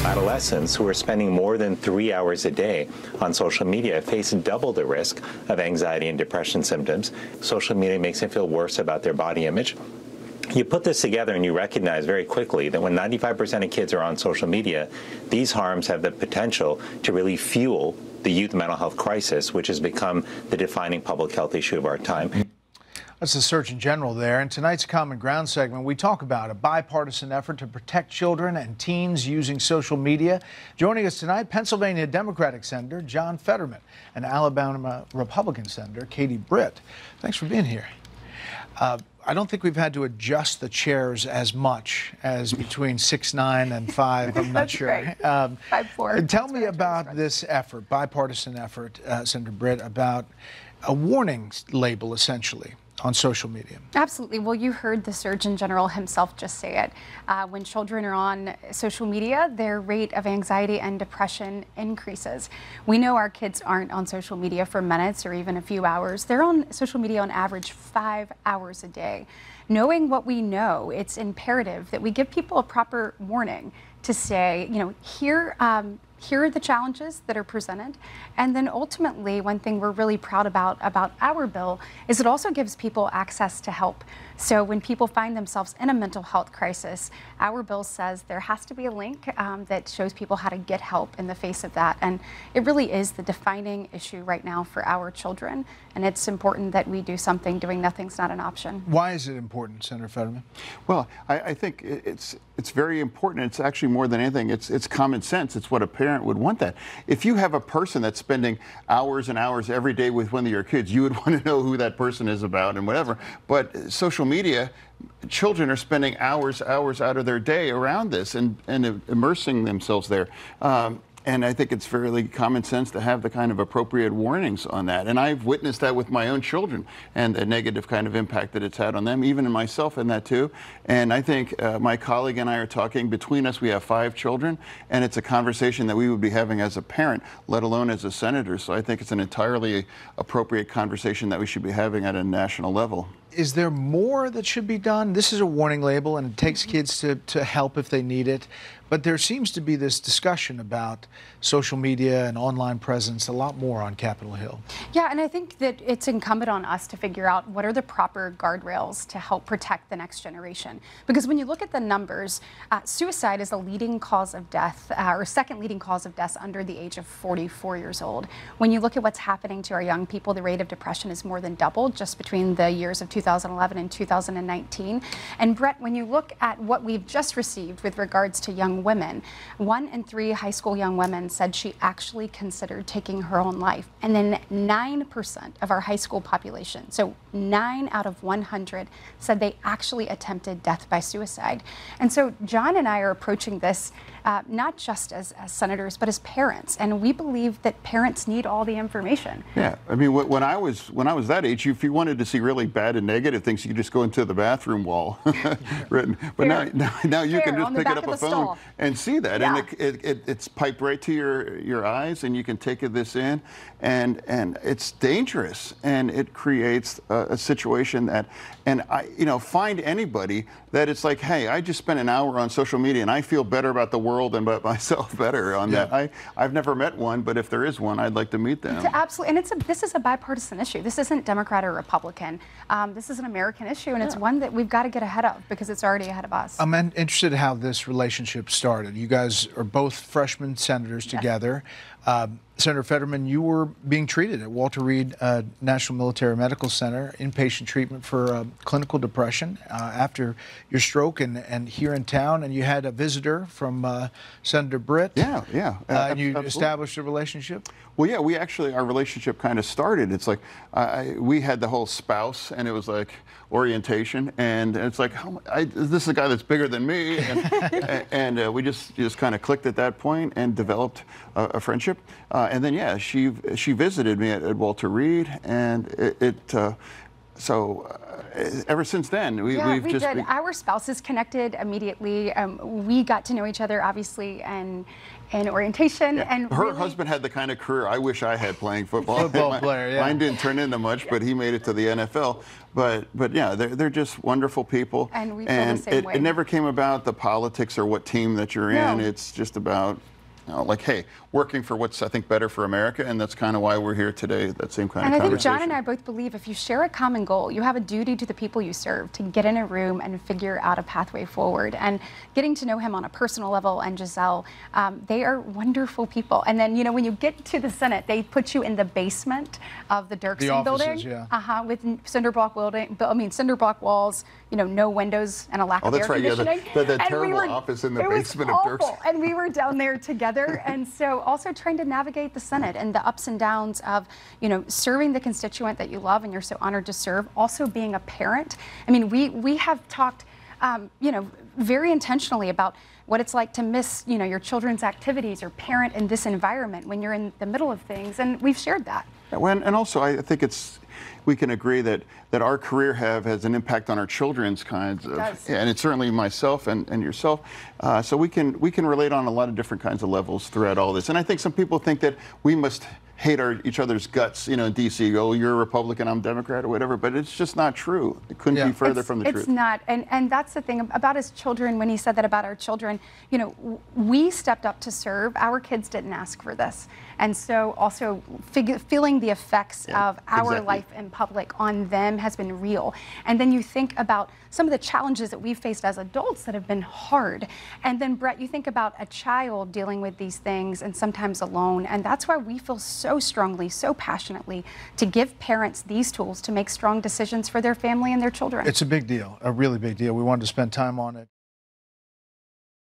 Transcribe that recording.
Adolescents who are spending more than 3 hours a day on social media face double the risk of anxiety and depression symptoms. Social media makes them feel worse about their body image. You put this together and you recognize very quickly that when 95% of kids are on social media, these harms have the potential to really fuel the youth mental health crisis, which has become the defining public health issue of our time. That's the Surgeon General there. In tonight's Common Ground segment, we talk about a bipartisan effort to protect children and teens using social media. Joining us tonight, Pennsylvania Democratic Senator John Fetterman and Alabama Republican Senator Katie Britt. Thanks for being here. I don't think we've had to adjust the chairs as much as between 6'9" and 5. I'm not sure. Right. 5'4". Tell me about this effort, bipartisan effort, Senator Britt, about a warning label, essentially, on social media. Absolutely. Well, you heard the Surgeon General himself just say it. When children are on social media, their rate of anxiety and depression increases. We know our kids aren't on social media for minutes or even a few hours. They're on social media on average 5 hours a day. Knowing what we know, it's imperative that we give people a proper warning to say, you know, here are the challenges that are presented. And then ultimately, one thing we're really proud about our bill is it also gives people access to help. So when people find themselves in a mental health crisis, our bill says there has to be a link that shows people how to get help in the face of that. And it really is the defining issue right now for our children. And it's important that we do something. Doing nothing's not an option. Why is it important, Senator Fetterman? Well, I think it's very important. It's actually more than anything. It's common sense. It's what a parent would want that. If you have a person that's spending hours and hours every day with one of your kids, you would want to know who that person is about and whatever. But social media, children are spending hours out of their day around this and immersing themselves there. And I think it's fairly common sense to have the kind of appropriate warnings on that. And I've witnessed that with my own children and the negative kind of impact that it's had on them, even in myself in that too. And I think my colleague and I are talking, between us we have 5 children, and it's a conversation that we would be having as a parent, let alone as a senator. So I think it's an entirely appropriate conversation that we should be having at a national level. Is there more that should be done? This is a warning label, and it takes kids to help if they need it. But there seems to be this discussion about social media and online presence a lot more on Capitol Hill. Yeah, and I think that it's incumbent on us to figure out what are the proper guardrails to help protect the next generation. Because when you look at the numbers, suicide is a leading cause of death, or second leading cause of deaths under the age of 44 years old. When you look at what's happening to our young people, the rate of depression is more than doubled just between the years of 2011 and 2019. And Brett, when you look at what we've just received with regards to young women, 1 in 3 high school young women said she actually considered taking her own life. And then 9% of our high school population, so 9 out of 100, said they actually attempted death by suicide. And so John and I are approaching this not just as senators, but as parents. And we believe that parents need all the information. Yeah, I mean, when I was that age, if you wanted to see really bad and negative things, you could just go into the bathroom wall written. But now you can just pick it up a phone and see that, yeah. And it's piped right to your eyes, and you can take this in, and it's dangerous, and it creates a situation that, and find anybody that it's like, hey, I just spent an hour on social media and I feel better about the world and about myself better on that. I've never met one, but if there is one, I'd like to meet them. Absolutely, and this is a bipartisan issue. This isn't Democrat or Republican. This is an American issue, and it's one that we've got to get ahead of because it's already ahead of us. I'm interested in how this relationship started. You guys are both freshman senators together. Senator Fetterman, you were being treated at Walter Reed National Military Medical Center, inpatient treatment for clinical depression after your stroke, and here in town, and you had a visitor from Senator Britt. Yeah. And you established a relationship? Well, yeah, our relationship kind of started. It's like, we had the whole spouse, and it was like orientation, and it's like, this is a guy that's bigger than me, and we just kind of clicked at that point and developed a friendship. And then, yeah, she visited me at Walter Reed, and Ever since then, we've just did. Our spouses connected immediately. We got to know each other, obviously, and orientation. Yeah. And her husband had the kind of career I wish I had playing football. Football player, yeah. Mine didn't turn into much, but he made it to the NFL. But yeah, they're just wonderful people. And we feel the same way. It never came about the politics or what team that you're in. It's just about, like, hey, working for what's, I think, better for America, and that's kind of why we're here today, that same kind of conversation. And I think John and I both believe if you share a common goal, you have a duty to the people you serve to get in a room and figure out a pathway forward. And getting to know him on a personal level and Giselle, they are wonderful people. And then, when you get to the Senate, they put you in the basement of the Dirksen building. Yeah. With cinder block walls, no windows and a lack of air conditioning. Yeah, that terrible office in the basement of Dirksen. And we were down there together. And so also trying to navigate the Senate and the ups and downs of, serving the constituent that you love and you're so honored to serve, also being a parent. I mean, we have talked, very intentionally about what it's like to miss, your children's activities or parent in this environment when you're in the middle of things, and we've shared that. And also, I think we can agree that our career has an impact on our children's kinds of, and it's certainly myself and yourself. So we can relate on a lot of different kinds of levels throughout all this. And I think some people think that we must hate each other's guts, in D.C. Oh, you're a Republican, I'm Democrat, or whatever. But it's just not true. It couldn't be further from the truth. It's not. And that's the thing about his children. When he said that about our children, we stepped up to serve. Our kids didn't ask for this. And so also feeling the effects of our life in public on them has been real. And then you think about some of the challenges that we've faced as adults that have been hard. And then, Brett, you think about a child dealing with these things and sometimes alone. And that's why we feel so strongly, so passionately to give parents these tools to make strong decisions for their family and their children. It's a big deal, a really big deal. We wanted to spend time on it.